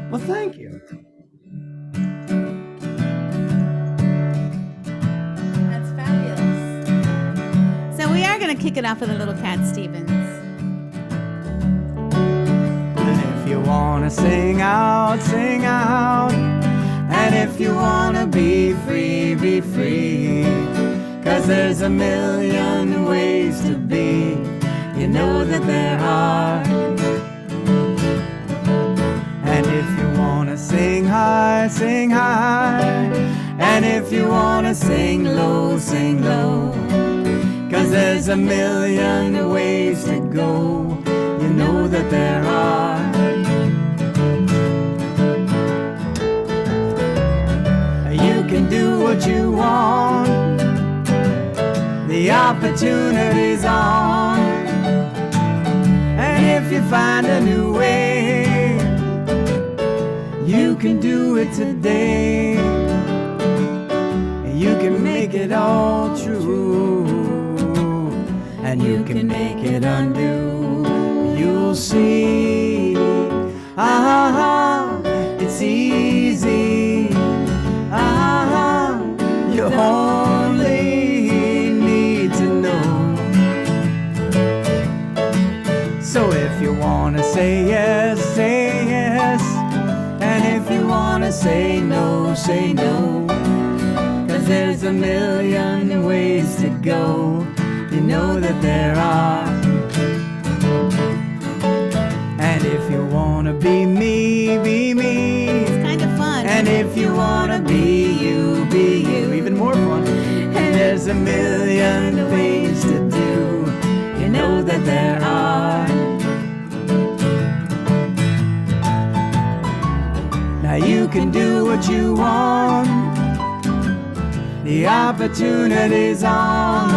Well, thank you. That's fabulous. So we are going to kick it off with a little Cat Stevens. And if you wanna sing out, sing out. And if you wanna be free, be free. 'Cause there's a million ways to be. You know that there are. And if you wanna sing high, sing high. And if you wanna sing low, sing low. 'Cause there's a million ways to go. You know that there are. You can do what you want. The opportunity's on. And if you find a new way, you can do it today. You can make it all true. And you can make it undo. You'll see. It's easy. You only need to know. So if you wanna say yes, say yes. And if you wanna say no, say no. 'Cause there's a million ways to go. You know that there are. And if you wanna be me, be me. It's kind of fun. And if you wanna be you, be you. Even more fun. And there's a million things to do. You know that there are. Now you can do what you want. The opportunity's on.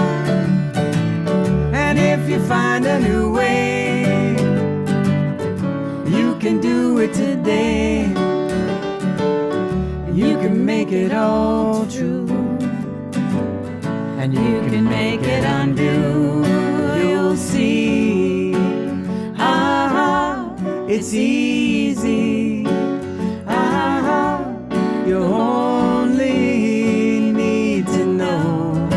And if you find a new way, you can do it today. You can make it all true. And you can make it undo. You'll see. It's easy. You only need to know.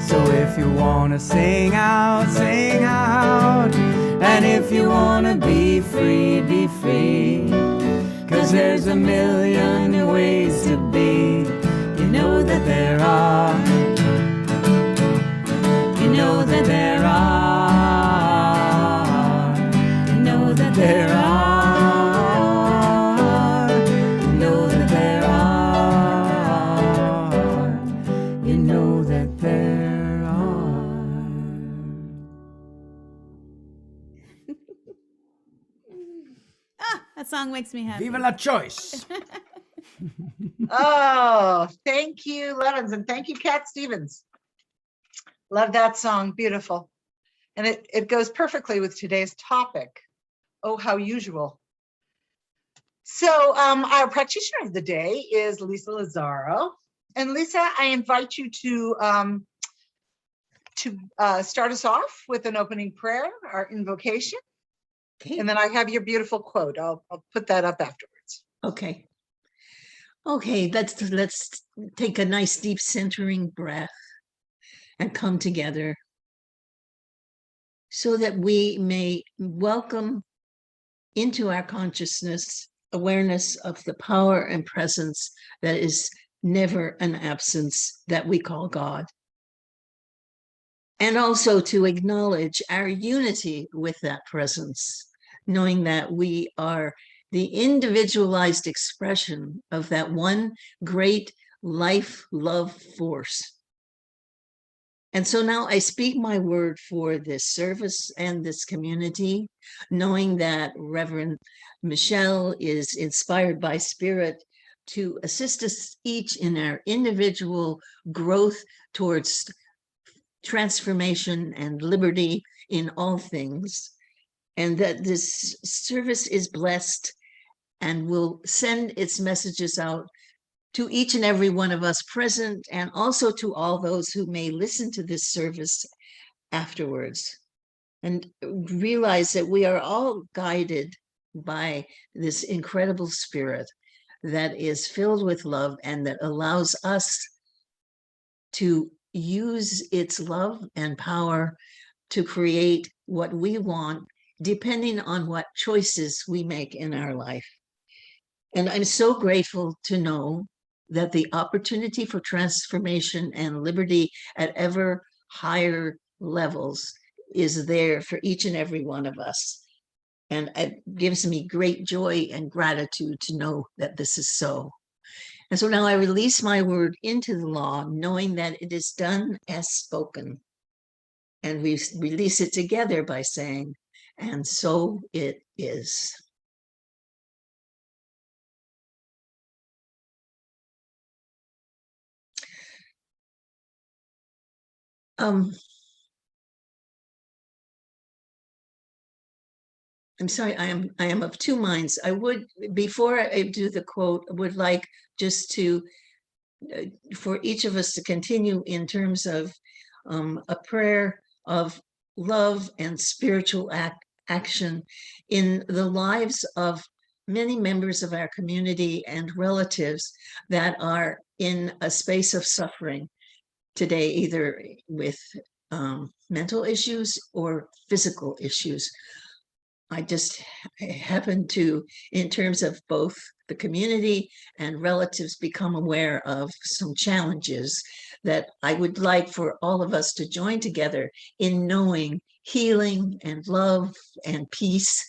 So if you wanna sing out, sing out. And if you wanna be free, be free. 'Cause there's a million ways to be. You know that there are. You know that there are. You know that there are. You know that there are. You know that there are. That song makes me happy. Viva la choice. Oh, thank you, Levins, and thank you, Cat Stevens. Love that song, beautiful. And it goes perfectly with today's topic. Oh, how usual. So our practitioner of the day is Lissa Lazaro. And Lissa, I invite you to start us off with an opening prayer, our invocation. Okay. And then I have your beautiful quote. I'll put that up afterwards. Okay. Okay, let's take a nice deep centering breath and come together so that we may welcome into our consciousness awareness of the power and presence that is never an absence that we call God. And also to acknowledge our unity with that presence, knowing that we are the individualized expression of that one great life, love force. And so now I speak my word for this service and this community, knowing that Reverend Michelle is inspired by Spirit to assist us each in our individual growth towards transformation and liberty in all things, and that this service is blessed and will send its messages out to each and every one of us present, and also to all those who may listen to this service afterwards, and realize that we are all guided by this incredible spirit that is filled with love and that allows us to use its love and power to create what we want, depending on what choices we make in our life. And I'm so grateful to know that the opportunity for transformation and liberty at ever higher levels is there for each and every one of us. And it gives me great joy and gratitude to know that this is so. And so now I release my word into the law, knowing that it is done as spoken. And we release it together by saying, and so it is. I'm sorry, I am of two minds. I would, before I do the quote, would like just to, for each of us to continue in terms of a prayer of love and spiritual action in the lives of many members of our community and relatives that are in a space of suffering today, either with mental issues or physical issues. I just happen to, in terms of both the community and relatives, become aware of some challenges that I would like for all of us to join together in knowing healing and love and peace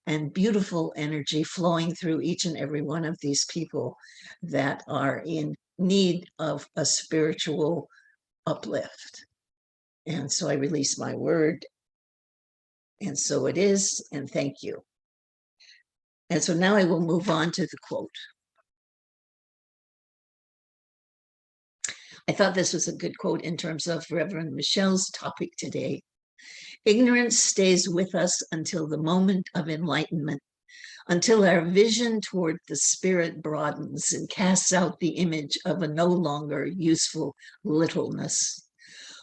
and beautiful energy flowing through each and every one of these people that are in need of a spiritual uplift. And so I release my word. And so it is, and thank you. And so now I will move on to the quote. I thought this was a good quote in terms of Reverend Michelle's topic today. Ignorance stays with us until the moment of enlightenment, until our vision toward the spirit broadens and casts out the image of a no longer useful littleness.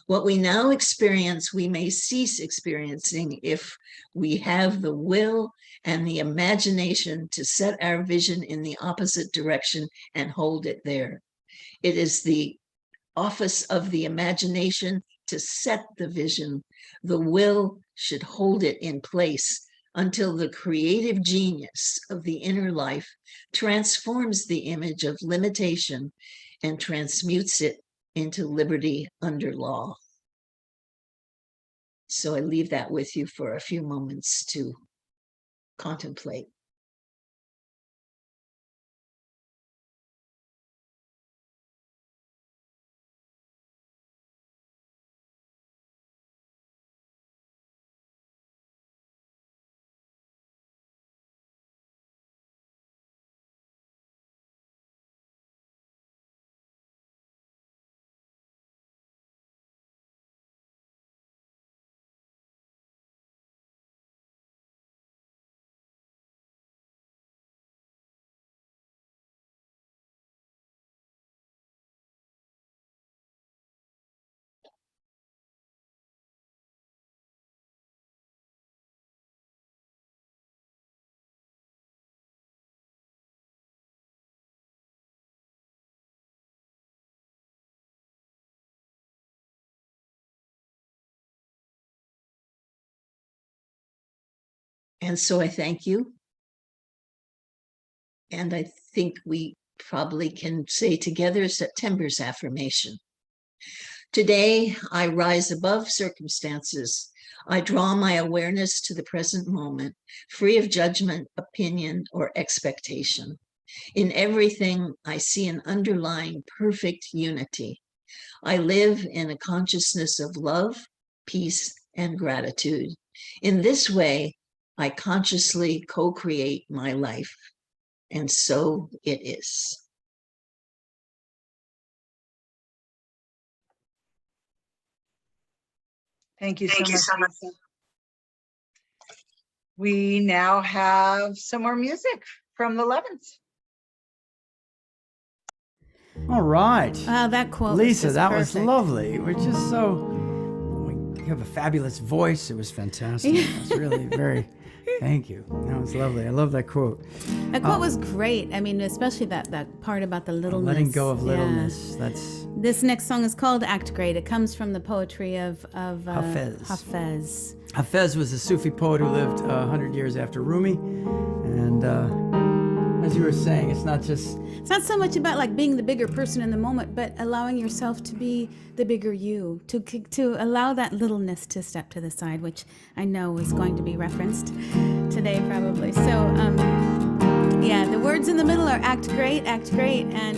What we now experience, we may cease experiencing if we have the will and the imagination to set our vision in the opposite direction and hold it there. It is the office of the imagination to set the vision. The will should hold it in place until the creative genius of the inner life transforms the image of limitation and transmutes it into liberty under law. So I leave that with you for a few moments to contemplate. And so I thank you. And I think we probably can say together September's affirmation. Today, I rise above circumstances. I draw my awareness to the present moment, free of judgment, opinion, or expectation. In everything, I see an underlying perfect unity. I live in a consciousness of love, peace, and gratitude. In this way, I consciously co-create my life. And so it is. Thank you so much, Lisa. We now have some more music from the Levins. All right. That quote, Lisa, was that perfect. was lovely. We're just so, you have a fabulous voice. It was fantastic. It was really very Thank you. That was lovely. I love that quote. That quote was great. I mean, especially that part about the littleness. Letting go of Yeah. littleness. That's This next song is called Act Great. It comes from the poetry of Hafez. Hafez. Hafez was a Sufi poet who lived 100 years after Rumi. And as you were saying, it's not so much about like being the bigger person in the moment, but allowing yourself to be the bigger you, to allow that littleness to step to the side, which I know is going to be referenced today probably. So yeah, the words in the middle are act great, and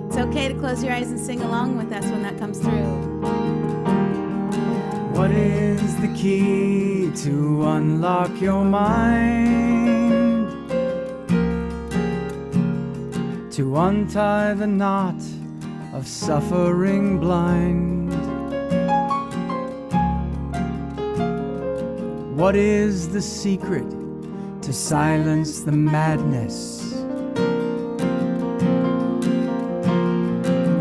it's okay to close your eyes and sing along with us when that comes through. What is the key to unlock your mind? To untie the knot of suffering blind? What is the secret to silence the madness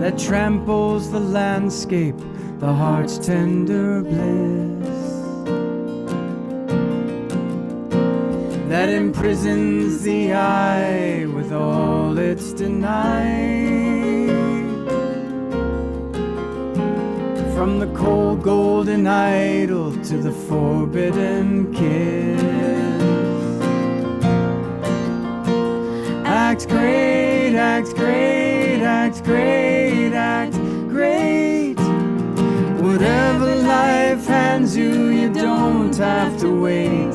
that tramples the landscape, the heart's tender bliss, that imprisons the eye with all it's denied? From the cold golden idol to the forbidden kiss. Act great, act great, act great, act great. Whatever life hands you, you don't have to wait.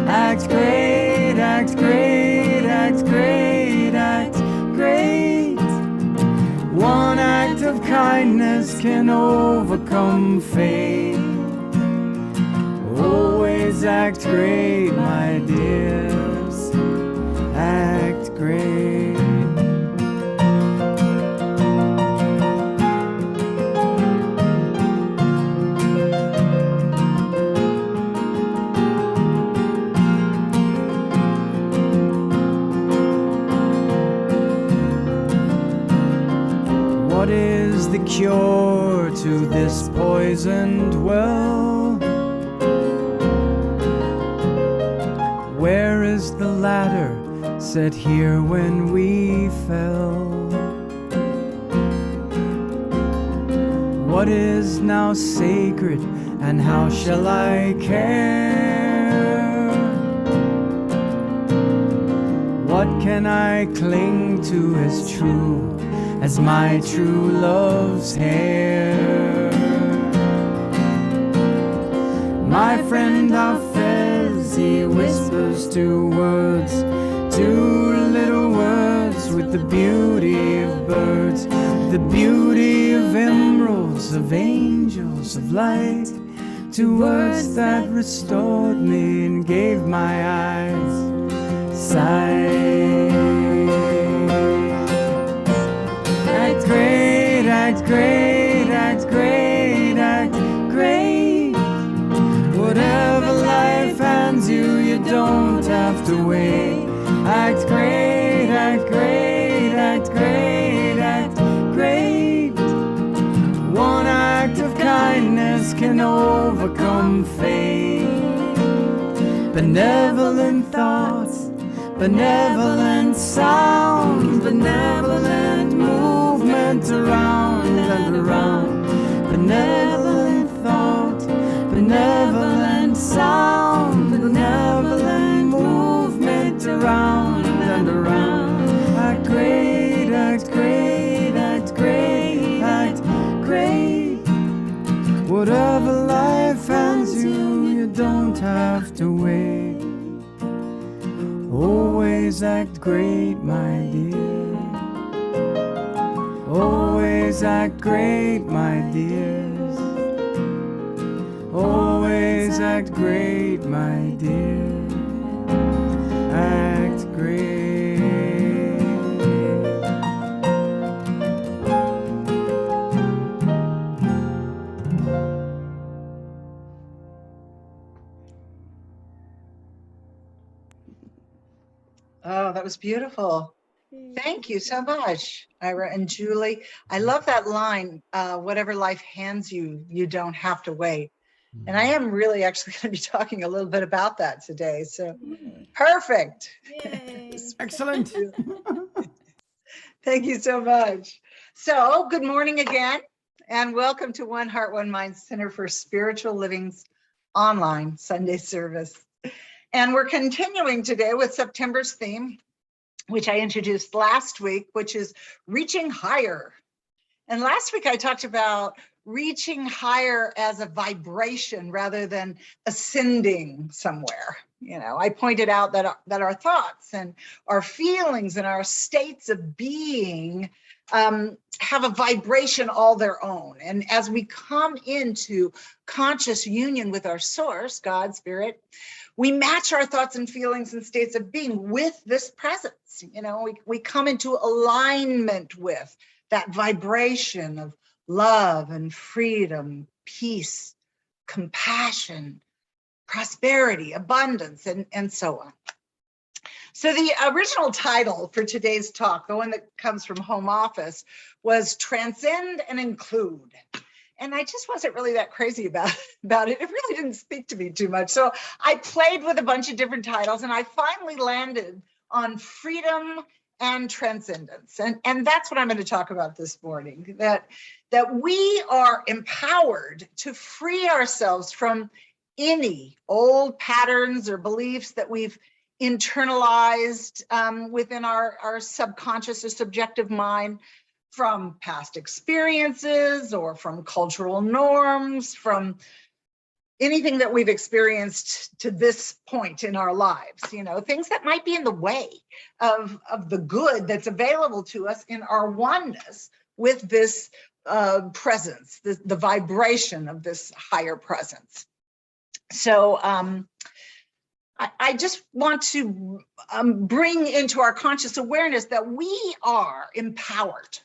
Act great, act great, act great, act great. One act of kindness can overcome fate. Always act great, my dears. Act great. What is the cure to this poisoned well? Where is the ladder set here when we fell? What is now sacred and how shall I care? What can I cling to as true as my true love's hair? My friend Hafez, he whispers two words, two little words with the beauty of birds, the beauty of emeralds, of angels, of light, two words that restored me and gave my eyes sight. Act great, act great, act great, act great. Whatever life hands you, you don't have to wait. Act great, act great, act great, act great. One act of kindness can overcome fate. Benevolent thoughts, benevolent sounds, benevolent movement around and around. Benevolent thought, benevolent sound, benevolent movement around and around. Act great, act great, act great, act great. Whatever life hands you, you don't have to wait. Always act great, my dear. Always act great, my dears. Always act great, my dear. Act great. Oh, that was beautiful. Thank you so much, Ira and Julie. I love that line, whatever life hands you, you don't have to wait. And I am really actually going to be talking a little bit about that today. So perfect. Yay. Excellent. Thank you so much. So good morning again, and welcome to One Heart, One Mind Center for Spiritual Living's online Sunday service. And we're continuing today with September's theme, which I introduced last week, which is reaching higher. And last week I talked about reaching higher as a vibration rather than ascending somewhere. You know, I pointed out that our thoughts and our feelings and our states of being have a vibration all their own. And as we come into conscious union with our source, God, Spirit, we match our thoughts and feelings and states of being with this presence. You know, we come into alignment with that vibration of love and freedom, peace, compassion, prosperity, abundance, and so on. So the original title for today's talk, the one that comes from home office, was Transcend and Include. And I just wasn't really that crazy about it. It really didn't speak to me too much. So I played with a bunch of different titles, and I finally landed on freedom and transcendence. And that's what I'm going to talk about this morning, that we are empowered to free ourselves from any old patterns or beliefs that we've internalized within our subconscious or subjective mind, from past experiences or from cultural norms, from anything that we've experienced to this point in our lives, you know, things that might be in the way of the good that's available to us in our oneness with this presence, the vibration of this higher presence. So I just want to bring into our conscious awareness that we are empowered,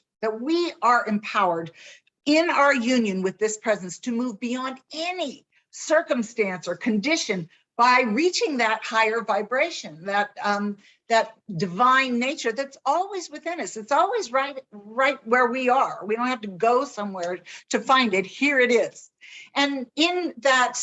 in our union with this presence to move beyond any circumstance or condition by reaching that higher vibration, that divine nature that's always within us. It's always right where we are. We don't have to go somewhere to find it. Here it is. And in that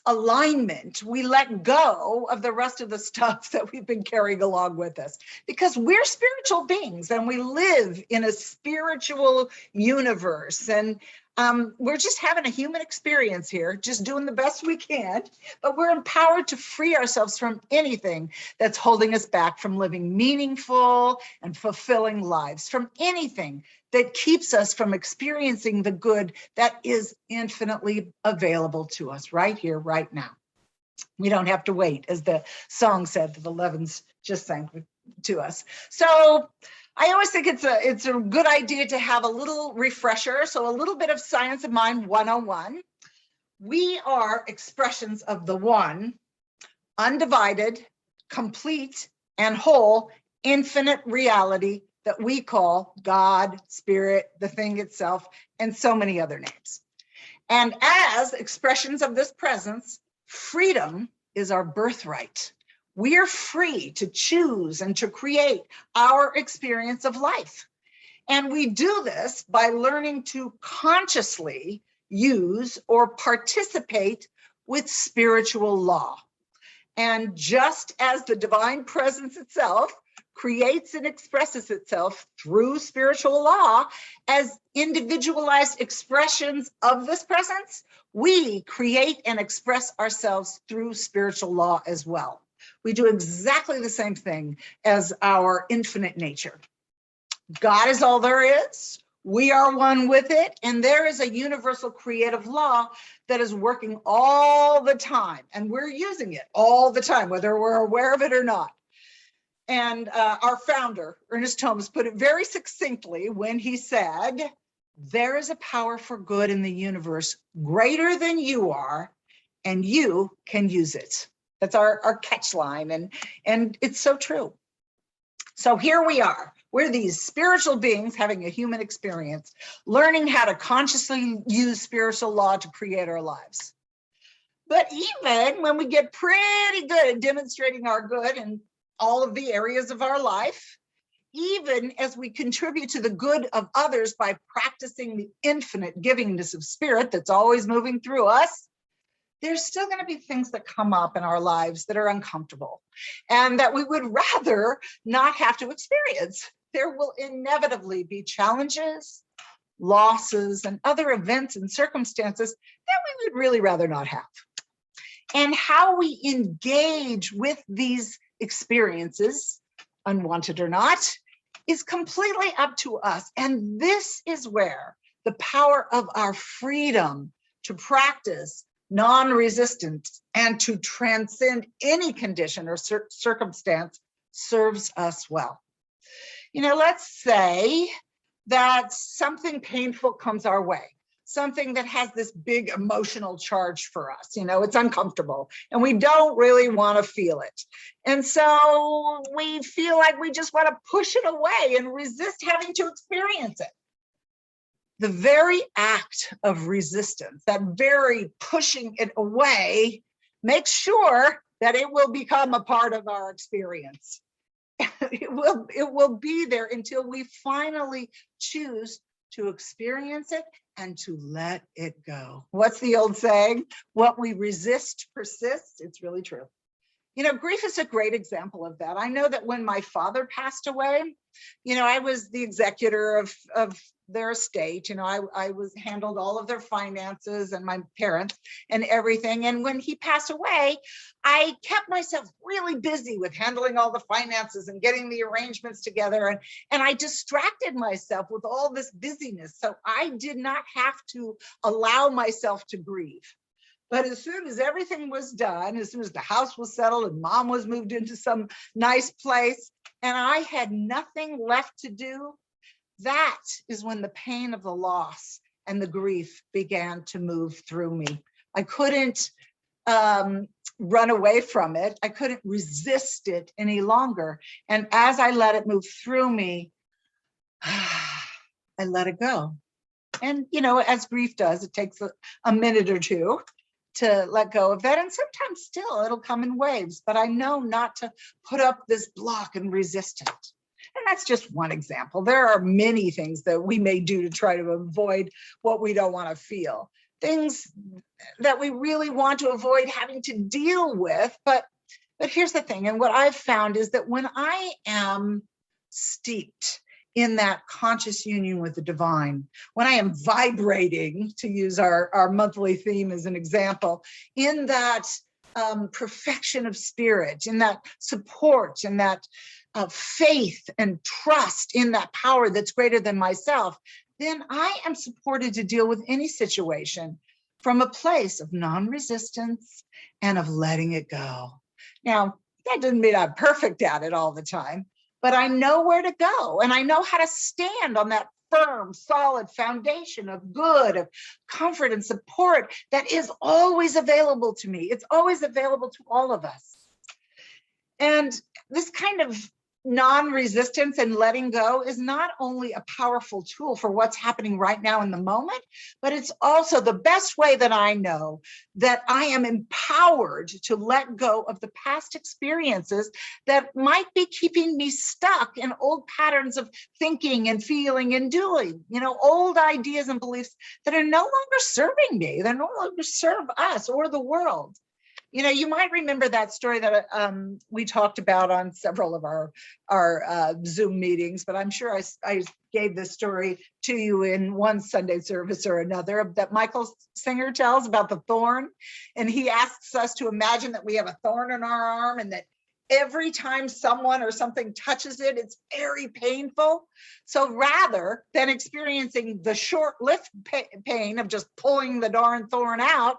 alignment, we let go of the rest of the stuff that we've been carrying along with us, because we're spiritual beings and we live in a spiritual universe, and we're just having a human experience here, just doing the best we can, but we're empowered to free ourselves from anything that's holding us back from living meaningful and fulfilling lives, from anything that keeps us from experiencing the good that is infinitely available to us right here, right now. We don't have to wait, as the song said that the Levins just sang to us. So I always think it's a good idea to have a little refresher. So a little bit of Science of Mind 101. We are expressions of the one, undivided, complete, and whole, infinite reality that we call God, Spirit, the thing itself, and so many other names. And as expressions of this presence, freedom is our birthright. We are free to choose and to create our experience of life. And we do this by learning to consciously use or participate with spiritual law. And just as the divine presence itself creates and expresses itself through spiritual law as individualized expressions of this presence, we create and express ourselves through spiritual law as well. We do exactly the same thing as our infinite nature. God is all there is. We are one with it, and there is a universal creative law that is working all the time, and we're using it all the time, whether we're aware of it or not. And our founder, Ernest Holmes, put it very succinctly when he said, "There is a power for good in the universe greater than you are, and you can use it." That's our catch line, and it's so true. So here we are. We're these spiritual beings having a human experience, learning how to consciously use spiritual law to create our lives. But even when we get pretty good at demonstrating our good in all of the areas of our life, even as we contribute to the good of others by practicing the infinite givingness of spirit that's always moving through us, there's still going to be things that come up in our lives that are uncomfortable and that we would rather not have to experience. There will inevitably be challenges, losses, and other events and circumstances that we would really rather not have. And how we engage with these experiences, unwanted or not, is completely up to us. And this is where the power of our freedom to practice non-resistance and to transcend any condition or circumstance serves us well. You know, let's say that something painful comes our way, something that has this big emotional charge for us. You know, it's uncomfortable and we don't really want to feel it. And so we feel like we just want to push it away and resist having to experience it. The very act of resistance, that very pushing it away, makes sure that it will become a part of our experience. It will be there until we finally choose to experience it and to let it go. What's the old saying? What we resist persists. It's really true. You know, grief is a great example of that. I know that when my father passed away, you know, I was the executor of their estate. You know, I handled all of their finances and my parents and everything. And when he passed away, I kept myself really busy with handling all the finances and getting the arrangements together. And I distracted myself with all this busyness. So I did not have to allow myself to grieve. But as soon as everything was done, as soon as the house was settled and mom was moved into some nice place and I had nothing left to do, that is when the pain of the loss and the grief began to move through me. I couldn't run away from it. I couldn't resist it any longer. And as I let it move through me, I let it go. And, you know, as grief does, it takes a minute or two to let go of that. And sometimes still it'll come in waves, but I know not to put up this block and resist it. And that's just one example. There are many things that we may do to try to avoid what we don't want to feel. Things that we really want to avoid having to deal with. But here's the thing. And what I've found is that when I am steeped in that conscious union with the divine, when I am vibrating, to use our monthly theme as an example, in that perfection of spirit, in that support, in that faith and trust in that power that's greater than myself, then I am supported to deal with any situation from a place of non-resistance and of letting it go. Now, that doesn't mean I'm perfect at it all the time, but I know where to go and I know how to stand on that firm, solid foundation of good, of comfort and support that is always available to me. It's always available to all of us. And this kind of non-resistance and letting go is not only a powerful tool for what's happening right now in the moment, but it's also the best way that I know that I am empowered to let go of the past experiences that might be keeping me stuck in old patterns of thinking and feeling and doing, you know, old ideas and beliefs that are no longer serving me. They're no longer serve us or the world. You know, you might remember that story that we talked about on several of our Zoom meetings, but I'm sure I gave this story to you in one Sunday service or another that Michael Singer tells about the thorn. And he asks us to imagine that we have a thorn in our arm and that every time someone or something touches it, it's very painful. So rather than experiencing the short-lived pain of just pulling the darn thorn out,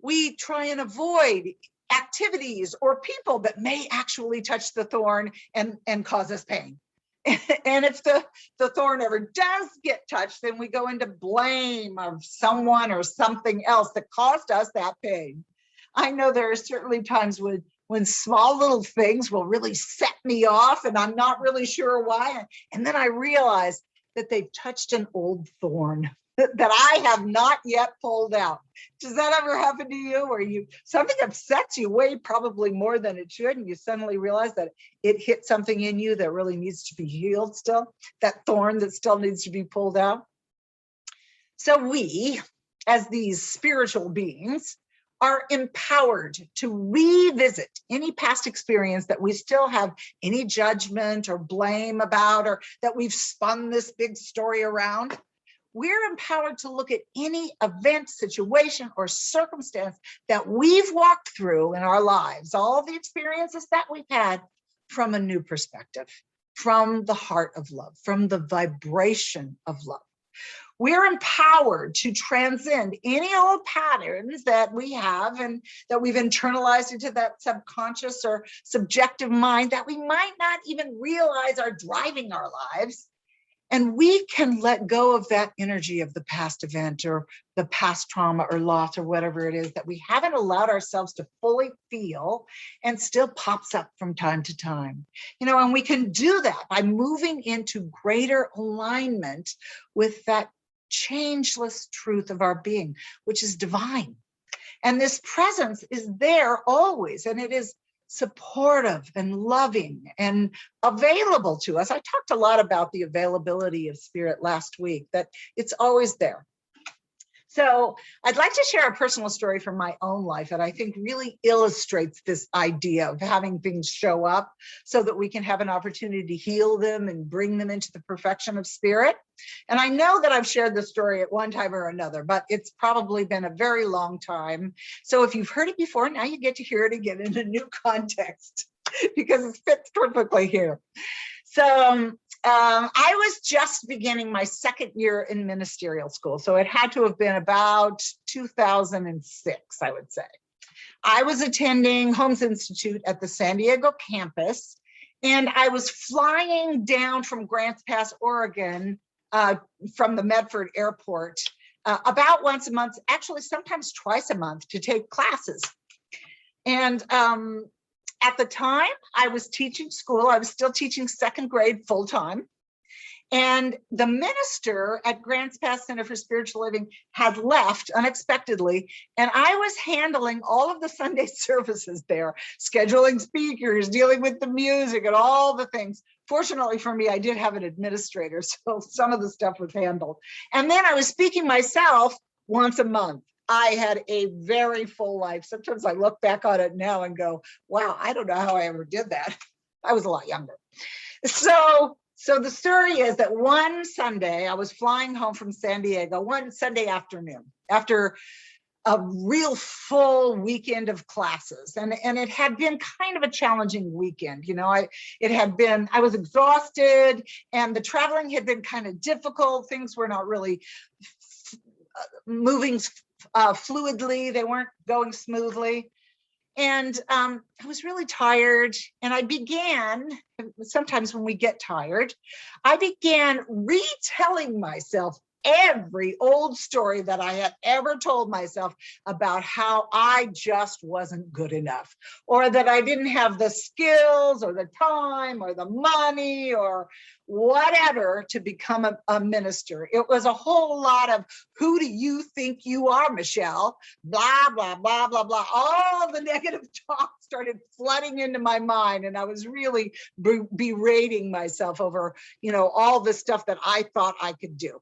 we try and avoid activities or people that may actually touch the thorn and cause us pain. And if the thorn ever does get touched, then we go into blame of someone or something else that caused us that pain. I know there are certainly times when small little things will really set me off and I'm not really sure why. And then I realize that they've touched an old thorn. that I have not yet pulled out. Does that ever happen to you, where something upsets you way probably more than it should, and you suddenly realize that it hit something in you that really needs to be healed still, that thorn that still needs to be pulled out? So we, as these spiritual beings, are empowered to revisit any past experience that we still have any judgment or blame about, or that we've spun this big story around. We're empowered to look at any event, situation, or circumstance that we've walked through in our lives, all the experiences that we've had, from a new perspective, from the heart of love, from the vibration of love. We're empowered to transcend any old patterns that we have and that we've internalized into that subconscious or subjective mind that we might not even realize are driving our lives. And we can let go of that energy of the past event or the past trauma or loss or whatever it is that we haven't allowed ourselves to fully feel and still pops up from time to time. And we can do that by moving into greater alignment with that changeless truth of our being, which is divine. And this presence is there always, and it is supportive and loving and available to us. I talked a lot about the availability of spirit last week, that it's always there. So I'd like to share a personal story from my own life that I think really illustrates this idea of having things show up so that we can have an opportunity to heal them and bring them into the perfection of spirit. And I know that I've shared this story at one time or another, but it's probably been a very long time. So if you've heard it before, now you get to hear it again in a new context because it fits perfectly here. So I was just beginning my second year in ministerial school. So it had to have been about 2006, I would say. I was attending Holmes Institute at the San Diego campus, and I was flying down from Grants Pass, Oregon, from the Medford airport, about once a month, actually sometimes twice a month, to take classes. And at the time, I was teaching school. I was still teaching second grade full time. And the minister at Grants Pass Center for Spiritual Living had left unexpectedly. And I was handling all of the Sunday services there, scheduling speakers, dealing with the music and all the things. Fortunately for me, I did have an administrator, so some of the stuff was handled. And then I was speaking myself once a month. I had a very full life. Sometimes I look back on it now and go, wow, I don't know how I ever did that. I was a lot younger. So the story is that one Sunday, I was flying home from San Diego, one Sunday afternoon, after a real full weekend of classes. And it had been kind of a challenging weekend. I was exhausted, and the traveling had been kind of difficult. Things were not really moving fluidly. They weren't going smoothly. And I was really tired. And I began, sometimes when we get tired, I began retelling myself every old story that I had ever told myself about how I just wasn't good enough, or that I didn't have the skills or the time or the money or whatever to become a minister. It was a whole lot of, who do you think you are, Michelle? Blah, blah, blah, blah, blah. All the negative talk started flooding into my mind. And I was really berating myself over, all the stuff that I thought I could do.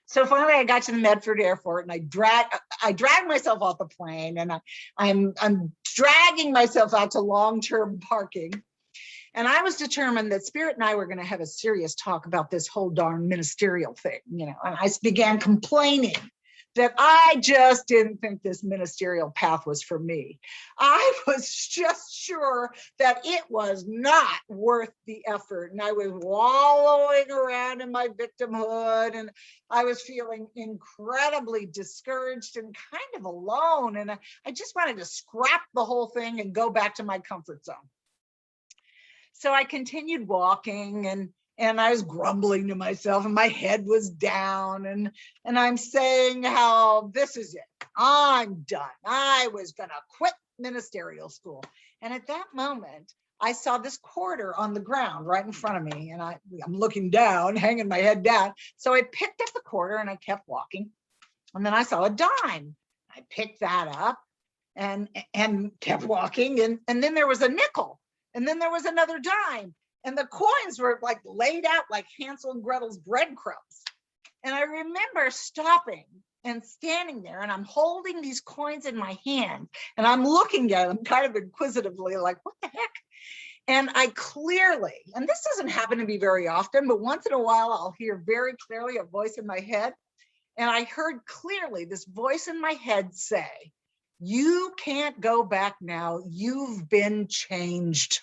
So finally, I got to the Medford airport, and I dragged myself off the plane, and I'm dragging myself out to long-term parking. And I was determined that Spirit and I were going to have a serious talk about this whole darn ministerial thing, And I began complaining that I just didn't think this ministerial path was for me. I was just sure that it was not worth the effort. And I was wallowing around in my victimhood, and I was feeling incredibly discouraged and kind of alone. And I just wanted to scrap the whole thing and go back to my comfort zone. So I continued walking, and I was grumbling to myself, and my head was down, and I'm saying how this is it. I'm done. I was going to quit ministerial school. And at that moment, I saw this quarter on the ground right in front of me, and I'm looking down, hanging my head down. So I picked up the quarter and I kept walking. And then I saw a dime. I picked that up and kept walking. And then there was a nickel. And then there was another dime. And the coins were like laid out like Hansel and Gretel's breadcrumbs. And I remember stopping and standing there, and I'm holding these coins in my hand, and I'm looking at them kind of inquisitively, like, what the heck? And I clearly, and this doesn't happen to me very often, but once in a while, I'll hear very clearly a voice in my head. And I heard clearly this voice in my head say, "You can't go back now. You've been changed."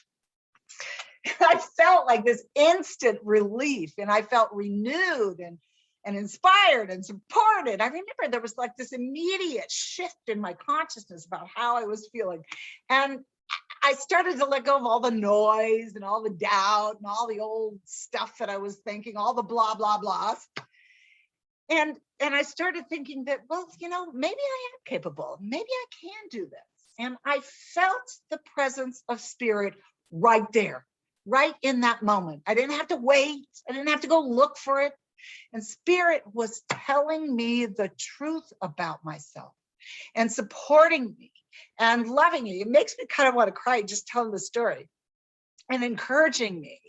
I felt like this instant relief, and I felt renewed and inspired and supported. I remember there was like this immediate shift in my consciousness about how I was feeling. And I started to let go of all the noise and all the doubt and all the old stuff that I was thinking, all the blah, blah, blahs. And I started thinking that, well, you know, maybe I am capable. Maybe I can do this. And I felt the presence of spirit right there, right in that moment. I didn't have to wait. I didn't have to go look for it. And spirit was telling me the truth about myself and supporting me and loving me. It makes me kind of want to cry just telling the story and encouraging me,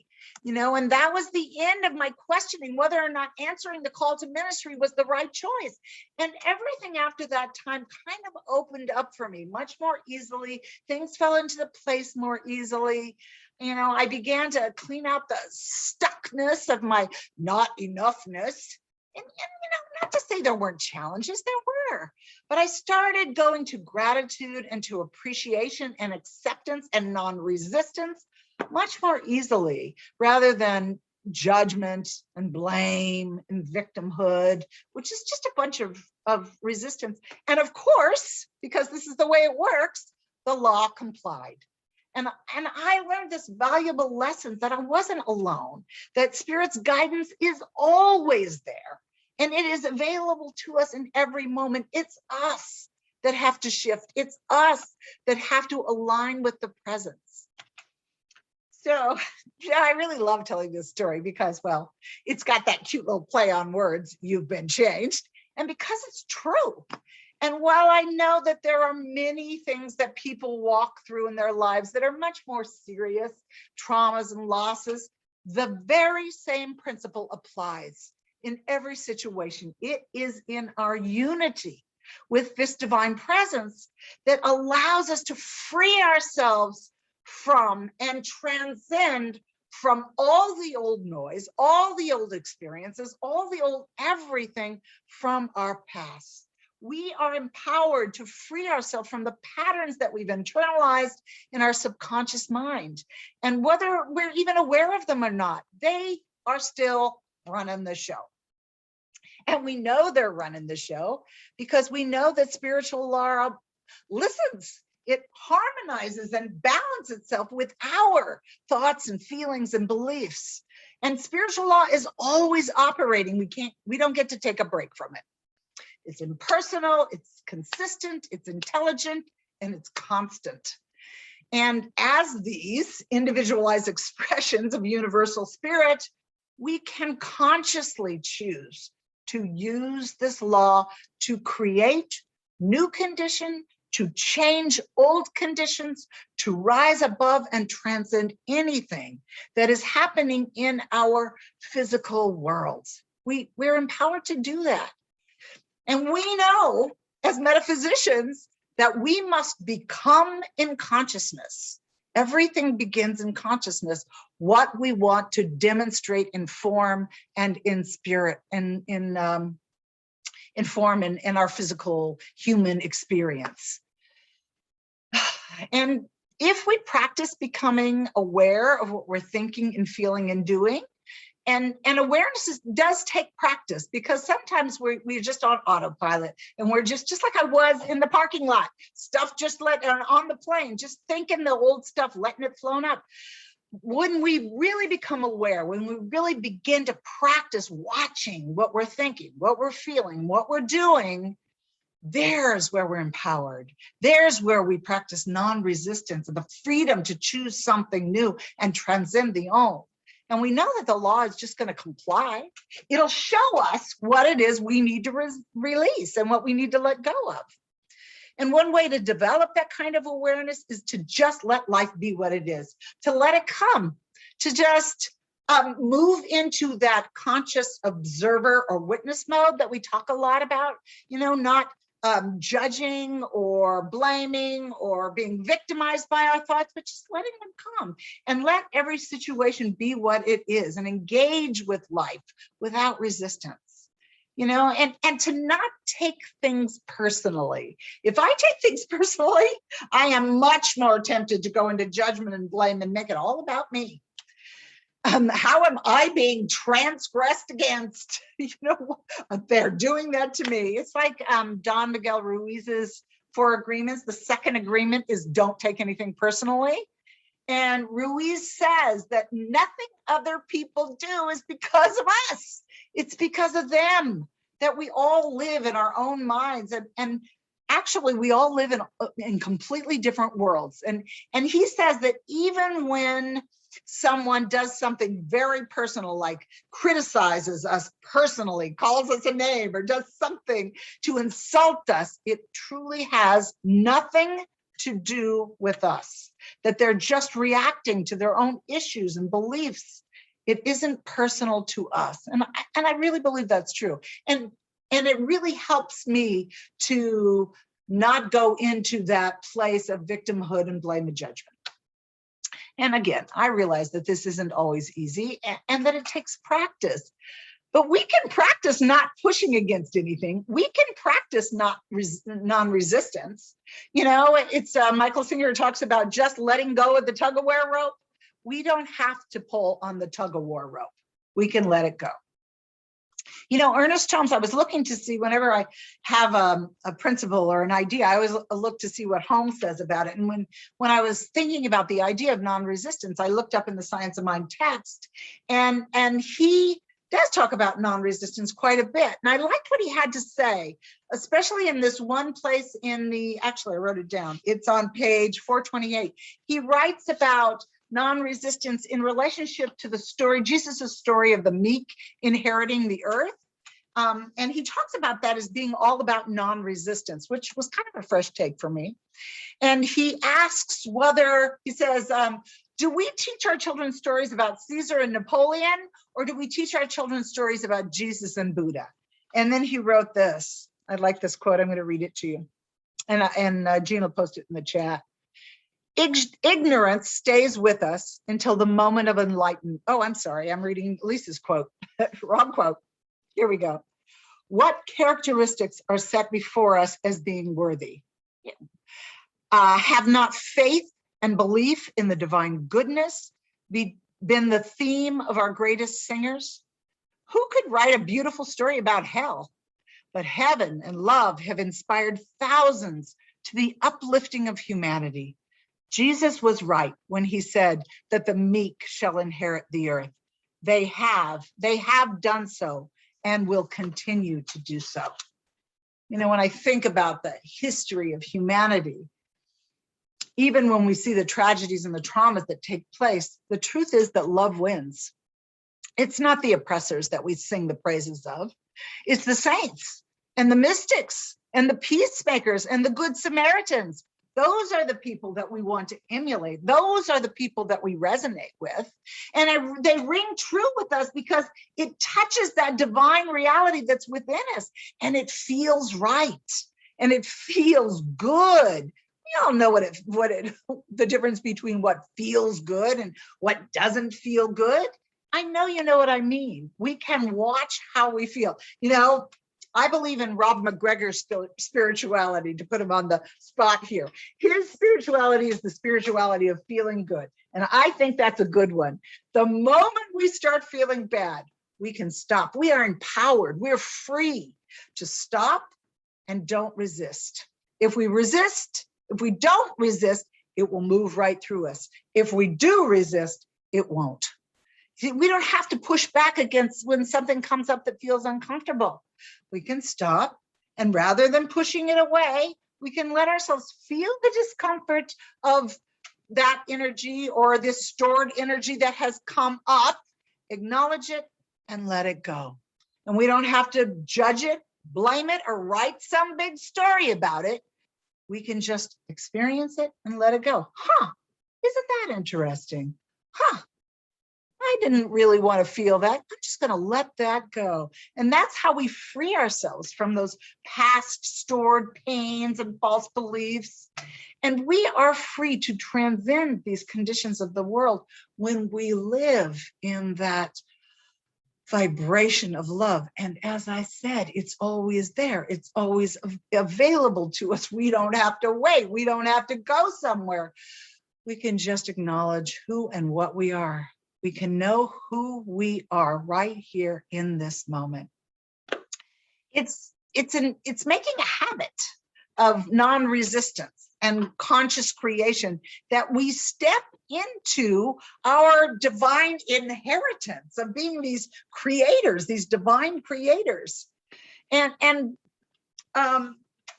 you know, and that was the end of my questioning whether or not answering the call to ministry was the right choice. And everything after that time kind of opened up for me much more easily. Things fell into the place more easily. You know, I began to clean out the stuckness of my not enoughness. And, you know, not to say there weren't challenges, there were, but I started going to gratitude and to appreciation and acceptance and non-resistance much more easily, rather than judgment and blame and victimhood, which is just a bunch of resistance. And of course, because this is the way it works, the law complied. And I learned this valuable lesson that I wasn't alone, that spirit's guidance is always there and it is available to us in every moment. It's us that have to shift. It's us that have to align with the presence. So yeah, I really love telling this story because, well, it's got that cute little play on words, you've been changed, and because it's true. And while I know that there are many things that people walk through in their lives that are much more serious, traumas and losses, the very same principle applies in every situation. It is in our unity with this divine presence that allows us to free ourselves from and transcend from all the old noise, all the old experiences, all the old everything from our past. We are empowered to free ourselves from the patterns that we've internalized in our subconscious mind. And whether we're even aware of them or not, they are still running the show. And we know they're running the show because we know that spiritual law listens. It harmonizes and balances itself with our thoughts and feelings and beliefs. And spiritual law is always operating. We don't get to take a break from it. It's impersonal, it's consistent, it's intelligent, and it's constant. And as these individualized expressions of universal spirit, we can consciously choose to use this law to create new condition, to change old conditions, to rise above and transcend anything that is happening in our physical worlds. We're empowered to do that. And we know as metaphysicians that we must become in consciousness. Everything begins in consciousness, what we want to demonstrate in form and in spirit, and in form and in our physical human experience. And if we practice becoming aware of what we're thinking and feeling and doing, and awareness does take practice, because sometimes we're just on autopilot and we're just like I was in the parking lot, stuff just on the plane, just thinking the old stuff, letting it float up. When we really become aware, when we really begin to practice watching what we're thinking, what we're feeling, what we're doing, there's where we're empowered. There's where we practice non-resistance and the freedom to choose something new and transcend the old. And we know that the law is just going to comply. It'll show us what it is we need to release and what we need to let go of. And one way to develop that kind of awareness is to just let life be what it is, to let it come, to just move into that conscious observer or witness mode that we talk a lot about, not judging or blaming or being victimized by our thoughts, but just letting them come and let every situation be what it is and engage with life without resistance. And to not take things personally. If I take things personally, I am much more tempted to go into judgment and blame and make it all about me. How am I being transgressed against? They're doing that to me. It's like Don Miguel Ruiz's 4 agreements. The second agreement is don't take anything personally. And Ruiz says that nothing other people do is because of us. It's because of them, that we all live in our own minds. And actually, we all live in completely different worlds. And he says that even when someone does something very personal, like criticizes us personally, calls us a name, or does something to insult us, it truly has nothing to do with us, that they're just reacting to their own issues and beliefs. It isn't personal to us. And I really believe that's true. And it really helps me to not go into that place of victimhood and blame and judgment. And again, I realize that this isn't always easy and that it takes practice. But we can practice not pushing against anything. We can practice non-resistance. It's Michael Singer talks about just letting go of the tug-of-war rope. We don't have to pull on the tug-of-war rope. We can let it go. Ernest Holmes, I was looking to see, whenever I have a principle or an idea, I always look to see what Holmes says about it. And when I was thinking about the idea of non-resistance, I looked up in the Science of Mind text, and he does talk about non-resistance quite a bit. And I liked what he had to say, especially in this one place actually I wrote it down. It's on page 428. He writes about non-resistance in relationship to the story, Jesus's story of the meek inheriting the earth. And he talks about that as being all about non-resistance, which was kind of a fresh take for me. And he asks he says, do we teach our children stories about Caesar and Napoleon, or do we teach our children stories about Jesus and Buddha? And then he wrote this. I like this quote. I'm going to read it to you. And Jean will post it in the chat. Ignorance stays with us until the moment of enlightenment. Oh, I'm sorry. I'm reading Lissa's quote. Wrong quote. Here we go. What characteristics are set before us as being worthy? Have not faith and belief in the divine goodness been the theme of our greatest singers? Who could write a beautiful story about hell? But heaven and love have inspired thousands to the uplifting of humanity. Jesus was right when he said that the meek shall inherit the earth. They have done so and will continue to do so. When I think about the history of humanity, even when we see the tragedies and the traumas that take place, the truth is that love wins. It's not the oppressors that we sing the praises of. It's the saints and the mystics and the peacemakers and the good Samaritans. Those are the people that we want to emulate. Those are the people that we resonate with. And they ring true with us because it touches that divine reality that's within us. And it feels right. And it feels good. We all know the difference between what feels good and what doesn't feel good. I know you know what I mean. We can watch how we feel. I believe in Rob McGregor's spirituality, to put him on the spot here. His spirituality is the spirituality of feeling good. And I think that's a good one. The moment we start feeling bad, we can stop. We are empowered. We're free to stop and don't resist. If we don't resist, it will move right through us. If we do resist, it won't. See, we don't have to push back against when something comes up that feels uncomfortable. We can stop And rather than pushing it away, we can let ourselves feel the discomfort of that energy or this stored energy that has come up, acknowledge it and let it go. And we don't have to judge it, blame it, or write some big story about it. We can just experience it and let it go. Isn't that interesting? I didn't really want to feel that. I'm just going to let that go. And that's how we free ourselves from those past stored pains and false beliefs. And we are free to transcend these conditions of the world when we live in that vibration of love. And as I said, it's always there. It's always available to us. We don't have to wait. We don't have to go somewhere. We can just acknowledge who and what we are. We can know who we are right here in this moment. It's making a habit of non-resistance and conscious creation that we step into our divine inheritance of being these creators, these divine creators. And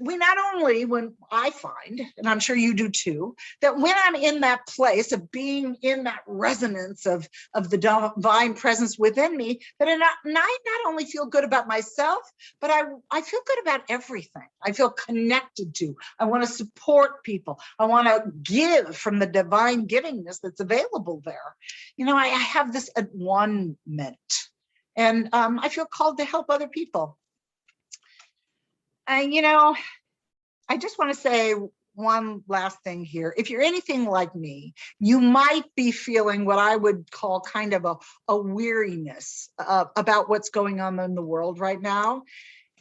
we not only, when I find, and I'm sure you do too, that when I'm in that place of being in that resonance of the divine presence within me, that I not only feel good about myself, but I feel good about everything. I feel connected to. I want to support people. I want to give from the divine givingness that's available there. You know, I have this at 1 minute, and I feel called to help other people. And, you know, I just want to say one last thing here. If you're anything like me, you might be feeling what I would call kind of a weariness about what's going on in the world right now.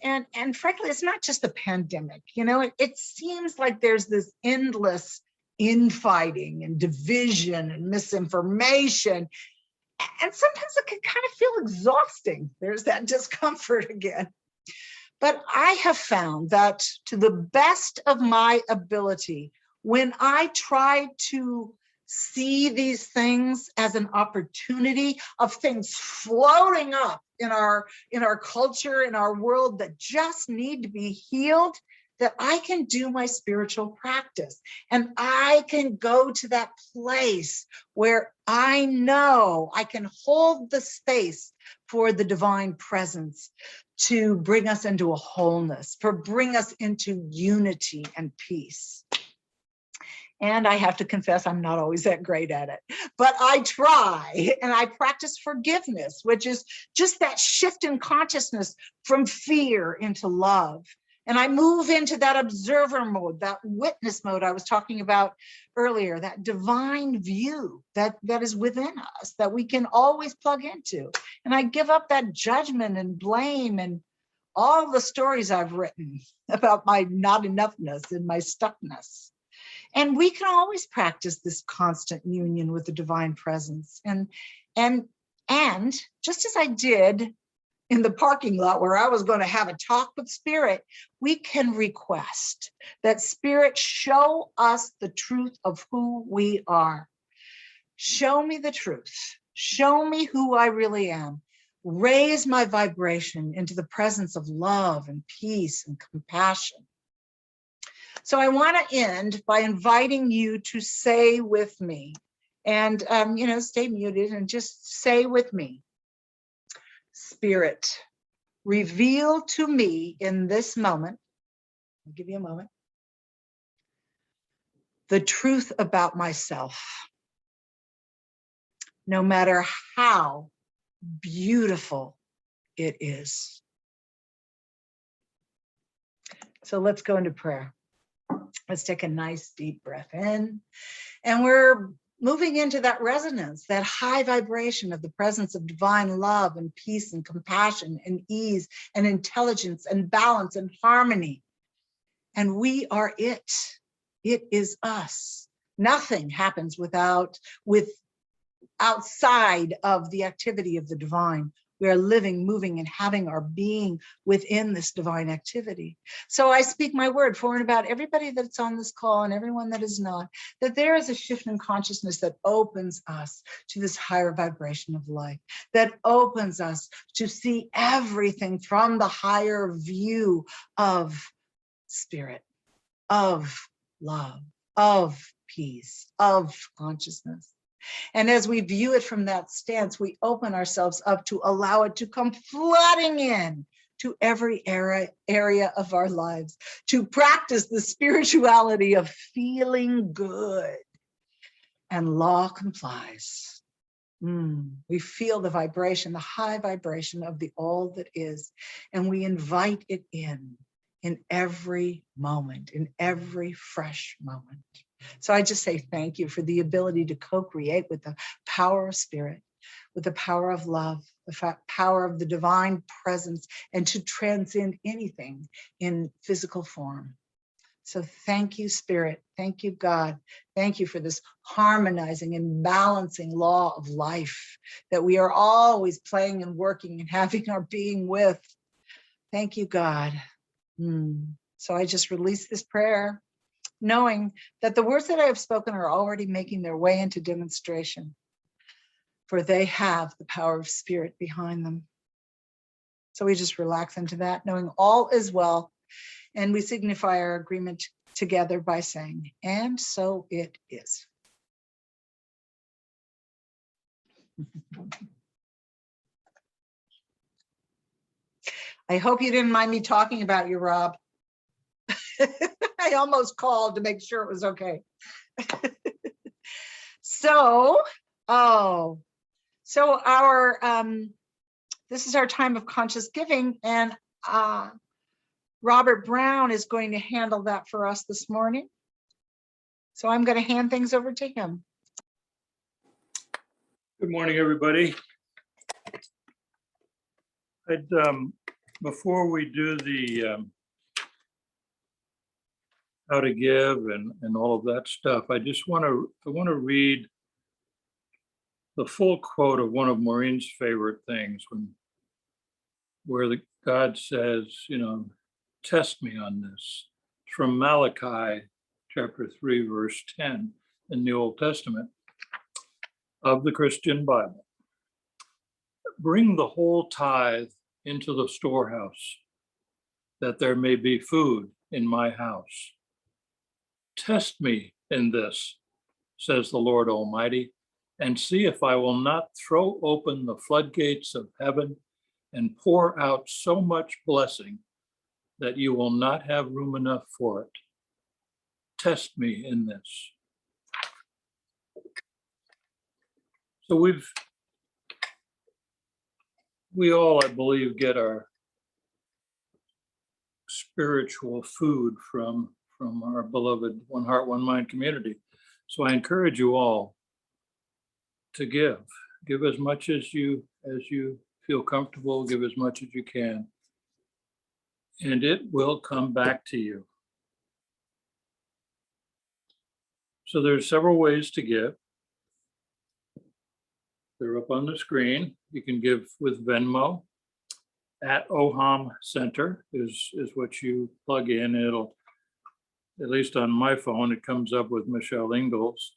And frankly, it's not just the pandemic. You know, it seems like there's this endless infighting and division and misinformation. And sometimes it can kind of feel exhausting. There's that discomfort again. But I have found that to the best of my ability, when I try to see these things as an opportunity of things floating up in our culture, in our world that just need to be healed, that I can do my spiritual practice and I can go to that place where I know I can hold the space for the divine presence to bring us into a wholeness, for bring us into unity and peace. And I have to confess, I'm not always that great at it, but I try, and I practice forgiveness, which is just that shift in consciousness from fear into love. And I move into that observer mode, that witness mode I was talking about earlier, that divine view that is within us, that we can always plug into. And I give up that judgment and blame and all the stories I've written about my not enoughness and my stuckness. And we can always practice this constant union with the divine presence. And just as I did in the parking lot where I was going to have a talk with Spirit, we can request that Spirit show us the truth of who we are. Show me the truth. Show me who I really am. Raise my vibration into the presence of love and peace and compassion. So I want to end by inviting you to say with me, and stay muted and just say with me, Spirit, reveal to me in this moment, I'll give you a moment, the truth about myself, no matter how beautiful it is. So let's go into prayer. Let's take a nice deep breath in, and we're moving into that resonance, that high vibration of the presence of divine love and peace and compassion and ease and intelligence and balance and harmony. And we are it. It is us. Nothing happens outside of the activity of the divine. We are living, moving, and having our being within this divine activity. So I speak my word for and about everybody that's on this call and everyone that is not, that there is a shift in consciousness that opens us to this higher vibration of light, that opens us to see everything from the higher view of spirit, of love, of peace, of consciousness. And as we view it from that stance, we open ourselves up to allow it to come flooding in to every area of our lives, to practice the spirituality of feeling good. And law complies. We feel the vibration, the high vibration of the all that is, and we invite it in every moment, in every fresh moment. So I just say thank you for the ability to co-create with the power of spirit, with the power of love, the power of the divine presence, and to transcend anything in physical form. So thank you, Spirit. Thank you, God. Thank you for this harmonizing and balancing law of life that we are always playing and working and having our being with. Thank you, God. So I just release this prayer, knowing that the words that I have spoken are already making their way into demonstration, for they have the power of spirit behind them. So we just relax into that, knowing all is well, and we signify our agreement together by saying, and so it is. I hope you didn't mind me talking about you, Rob. I almost called to make sure it was okay. So our this is our time of conscious giving, and Robert Brown is going to handle that for us this morning. So I'm going to hand things over to him. Good morning, everybody. Before we do the how to give and all of that stuff, I want to read the full quote of one of Maureen's favorite things, where God says, test me on this. It's from Malachi chapter 3, verse 10 in the Old Testament of the Christian Bible. Bring the whole tithe into the storehouse, that there may be food in my house. Test me in this, says the Lord Almighty, and see if I will not throw open the floodgates of heaven and pour out so much blessing that you will not have room enough for it. Test me in this. So we all, I believe, get our spiritual food from our beloved One Heart, One Mind community. So I encourage you all to give as much as you feel comfortable, give as much as you can, and it will come back to you. So there's several ways to give. They're up on the screen. You can give with Venmo. At OHOM Center is what you plug in. It'll, at least on my phone, it comes up with Michelle Ingalls,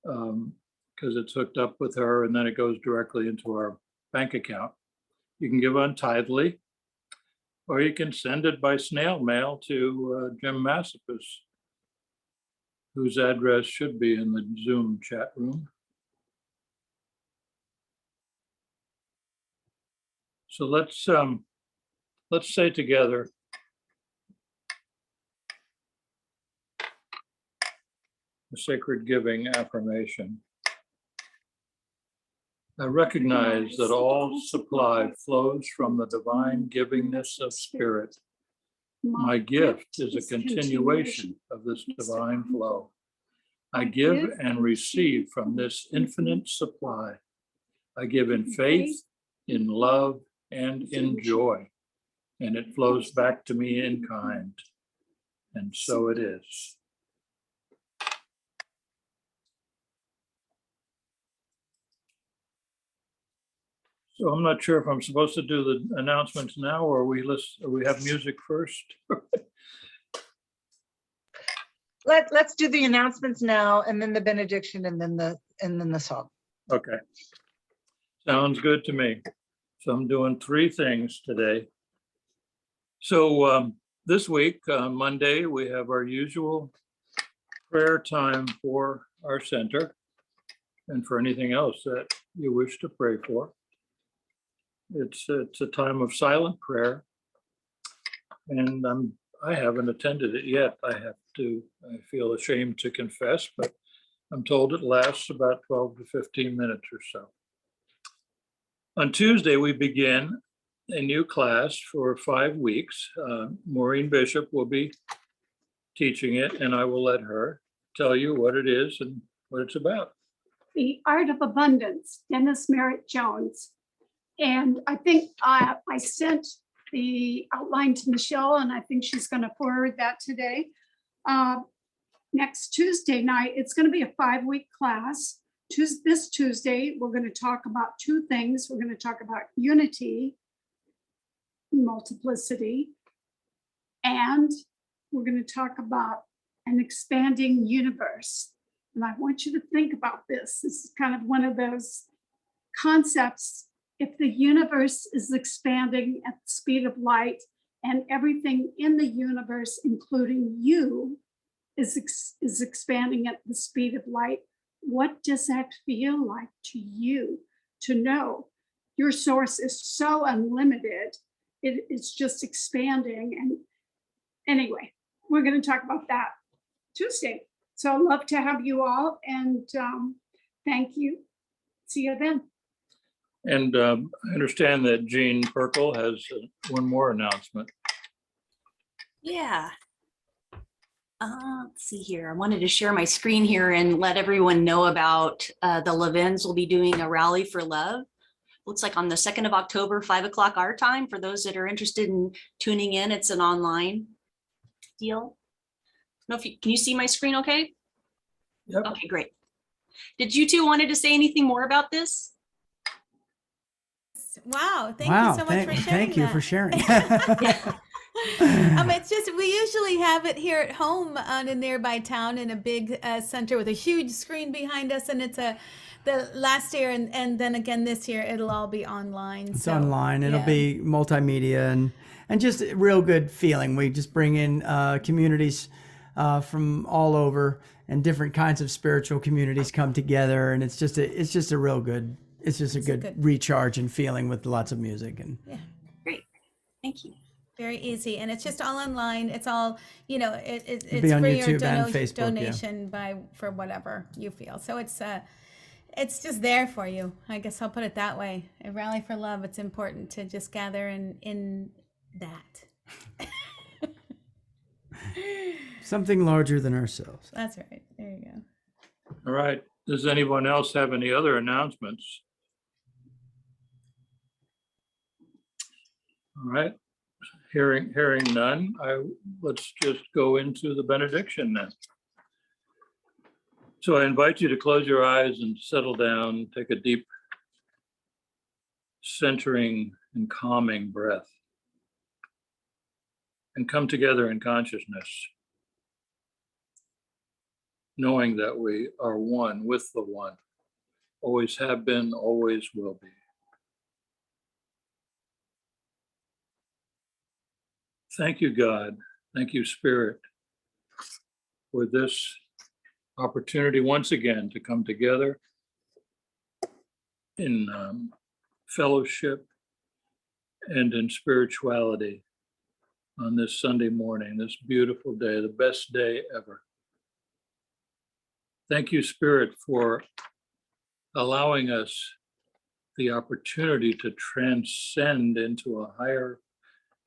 because it's hooked up with her, and then it goes directly into our bank account. You can give on Tithely, or you can send it by snail mail to Jim Massipus, whose address should be in the Zoom chat room. So let's say together, the sacred giving affirmation. I recognize that all supply flows from the divine givingness of spirit. My gift is a continuation of this divine flow. I give and receive from this infinite supply. I give in faith, in love, and in joy, and it flows back to me in kind. And so it is. So I'm not sure if I'm supposed to do the announcements now, or we have music first. Let's do the announcements now, and then the benediction, and then the song. Okay. Sounds good to me. So I'm doing 3 things today. So this week, Monday, we have our usual prayer time for our center and for anything else that you wish to pray for. It's a time of silent prayer, and I haven't attended it yet. I feel ashamed to confess, but I'm told it lasts about 12 to 15 minutes or so. On Tuesday, we begin a new class for 5 weeks. Maureen Bishop will be teaching it, and I will let her tell you what it is and what it's about. The Art of Abundance, Dennis Merritt Jones. And I think I sent the outline to Michelle, and I think she's going to forward that today. Next Tuesday night, it's going to be a 5-week class. This Tuesday, we're going to talk about 2 things. We're going to talk about unity, multiplicity, and we're going to talk about an expanding universe. And I want you to think about this. This is kind of one of those concepts. If the universe is expanding at the speed of light, and everything in the universe, including you, is expanding at the speed of light, what does that feel like to you to know your source is so unlimited? It's just expanding. And anyway, we're going to talk about that Tuesday. So I'd love to have you all, and thank you. See you then. And I understand that Jean Perkle has one more announcement. Yeah. Let's see here. I wanted to share my screen here and let everyone know about the Levins will be doing a rally for love. Looks like on the 2nd of October, 5 o'clock our time. For those that are interested in tuning in, it's an online deal. Can you see my screen okay? Yep. Okay, great. Did you 2 wanted to say anything more about this? Wow, thank you so much for sharing. Thank you that. for sharing. It's just, we usually have it here at home on a nearby town in a big center with a huge screen behind us, and it's the last year and then again this year it'll all be online. It's online. It'll yeah. be multimedia and just a real good feeling. We just bring in communities from all over, and different kinds of spiritual communities come together, and it's just a real good. It's just a good recharge and feeling with lots of music. And Yeah. Great, thank you. Very easy, and it's just all online. It's all, it's be on free YouTube or and Facebook, donation for whatever you feel. So it's just there for you. I guess I'll put it that way. A rally for love. It's important to just gather in that. something larger than ourselves. That's right. There you go. All right. Does anyone else have any other announcements? All right. Hearing none, let's just go into the benediction then. So I invite you to close your eyes and settle down, take a deep centering and calming breath, and come together in consciousness, knowing that we are one with the one, always have been, always will be. Thank you, God. Thank you, Spirit, for this opportunity once again to come together in fellowship and in spirituality on this Sunday morning, this beautiful day, the best day ever. Thank you, Spirit, for allowing us the opportunity to transcend into a higher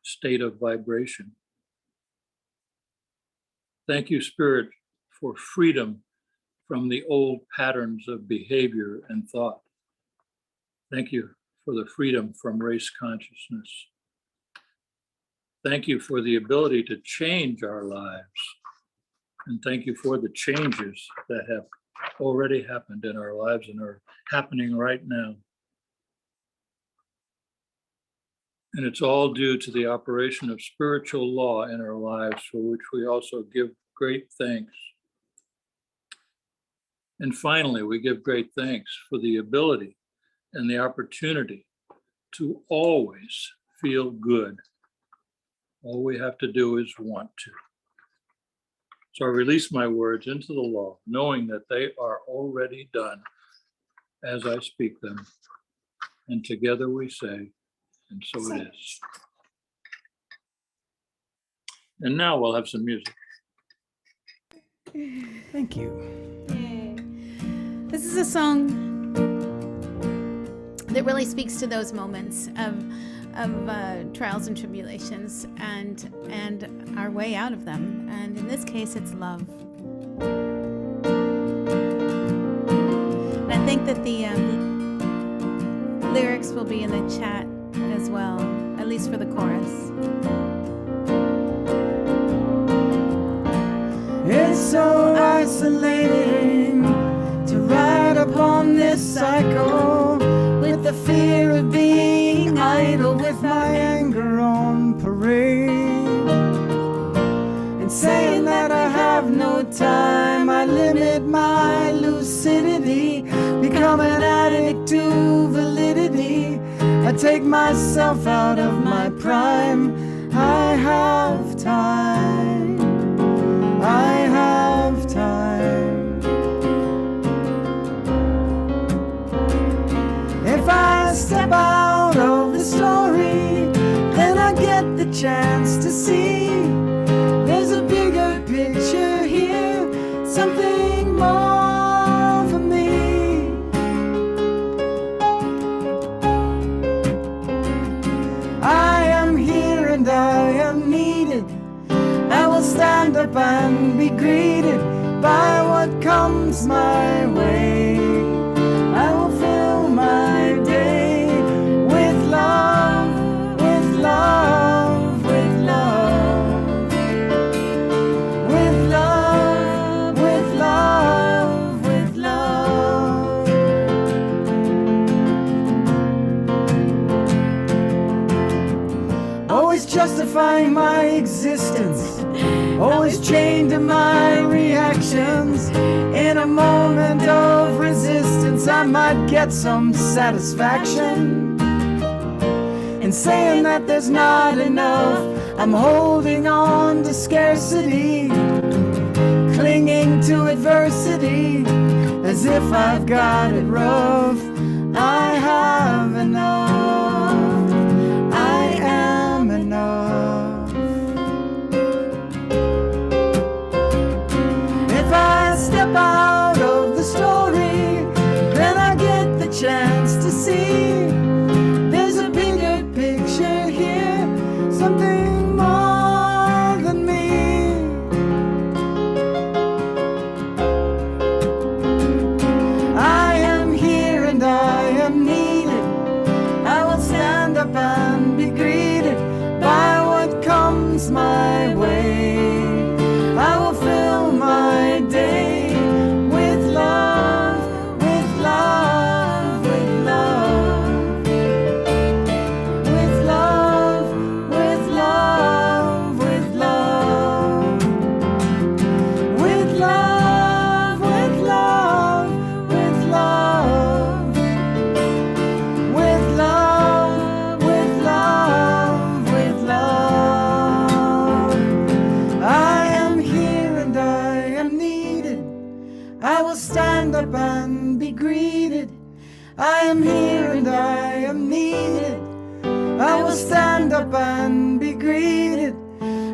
state of vibration. Thank you, Spirit, for freedom from the old patterns of behavior and thought. Thank you for the freedom from race consciousness. Thank you for the ability to change our lives. And thank you for the changes that have already happened in our lives and are happening right now. And it's all due to the operation of spiritual law in our lives, for which we also give great thanks. And finally, we give great thanks for the ability and the opportunity to always feel good. All we have to do is want to. So I release my words into the law, knowing that they are already done as I speak them. And together we say, and so it is. And now we'll have some music. Thank you. Yay. This is a song that really speaks to those moments of trials and tribulations and our way out of them. And in this case, it's love. And I think that the lyrics will be in the chat as well, at least for the chorus. It's so isolating to ride upon this cycle with the fear of being idle, with my anger on parade, and saying that I have no time. I limit my lucidity, become an addict to validity. I take myself out of my prime. I have time. I have time. If I step out of the story, then I get the chance to see there's a bigger picture here, something more for me. I am here and I am needed. I will stand up and be greeted by what comes my way. I will fill my day with love, with love, with love, with love, with love, with love. Always justifying my existence, always chained to my reactions. In a moment of resistance, I might get some satisfaction in saying that there's not enough. I'm holding on to scarcity, clinging to adversity, as if I've got it rough. I have enough. I am enough. If I step out of the story, then I get the chance to see there's a bigger picture here, something more than me. I am here and I am needed. I will stand up and be greeted by what comes my way. I will fill my day with love, with love, with love, with love, with love, with love, with love, with love, with love, with love, with love, with love. I am here and I am needed. I will stand up and be greeted. I am here and I am needed. I will stand up and be greeted.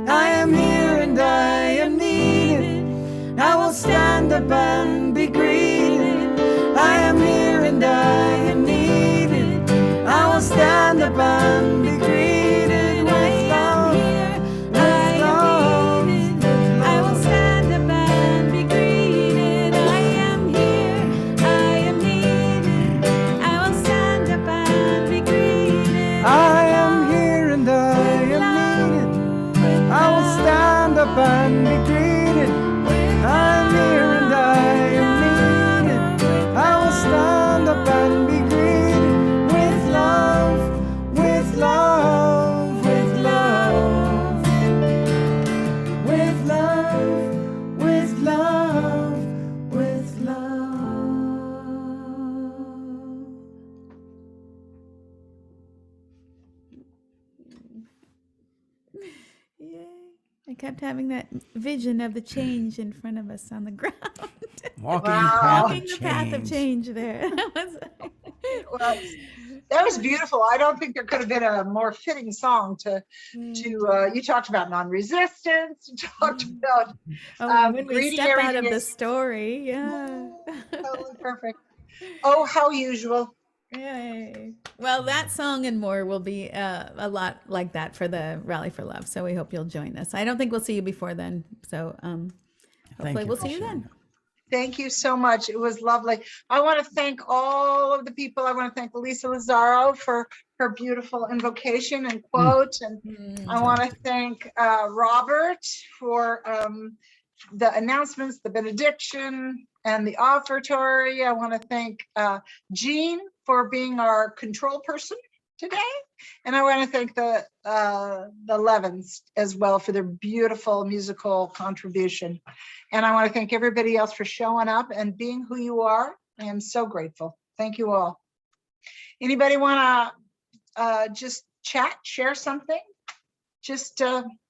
I am here and I am needed. I will stand up and be greeted. I am here and I am needed. I will stand up and be greeted with love, with love. I will stand up and be greeted. I am here, I am needed. I will stand up and be greeted. I am here and I am needed. I will stand up and be greeted. I am here and I kept having that vision of the change in front of us on the ground. Walking Wow. the path Walking of the path of change. change there. Well, that was beautiful. I don't think there could have been a more fitting song to you talked about non-resistance, you talked about when we greeting step out of everything the as story, yeah. totally perfect. Oh, how usual. Yay. Well, that song and more will be a lot like that for the Rally for Love. So we hope you'll join us. I don't think we'll see you before then. So hopefully we'll for see you sharing then. that. Thank you so much. It was lovely. I want to thank all of the people. I want to thank Lissa Lazaro for her beautiful invocation and quote. And I want to thank Robert for the announcements, the benediction, and the offertory. I want to thank Jean for being our control person today. And I want to thank the Levins as well for their beautiful musical contribution. And I want to thank everybody else for showing up and being who you are. I am so grateful. Thank you all. Anybody want to just chat, share something? Just